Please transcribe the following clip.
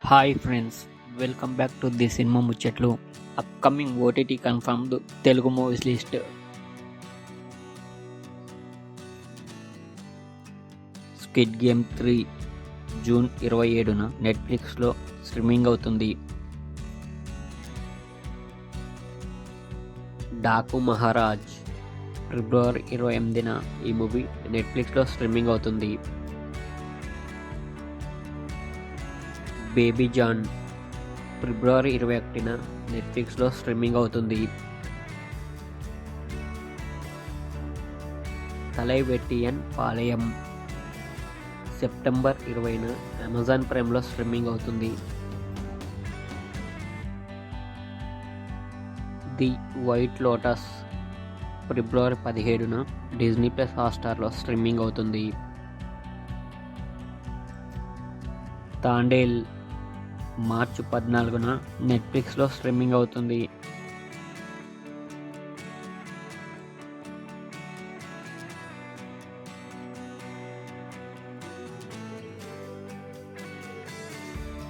Hi friends, welcome back to the cinema ముచ్చట్లు. Upcoming OTT confirmed Telugu movies list. Squid game 3 June 27న నెట్ఫ్లిక్స్లో streaming అవుతుంది. డాకు మహారాజ్ ఫిబ్రవరి 28న ఈ movie నెట్ఫ్లిక్స్లో స్ట్రీమింగ్ అవుతుంది. బేబీ జాన్ ఫిబ్రవరి 21న నెట్ఫ్లిక్స్లో స్ట్రీమింగ్ అవుతుంది. తలైవెట్టియన్ పాళయం సెప్టెంబర్ 20న అమెజాన్ ప్రైమ్లో స్ట్రీమింగ్ అవుతుంది. ది వైట్ లోటస్ ఫిబ్రవరి 17న డిజ్నీ ప్లస్ హాట్స్టార్లో స్ట్రీమింగ్ అవుతుంది. తాండేల్ మార్చి 14న నెట్ఫ్లిక్స్లో స్ట్రీమింగ్ అవుతుంది.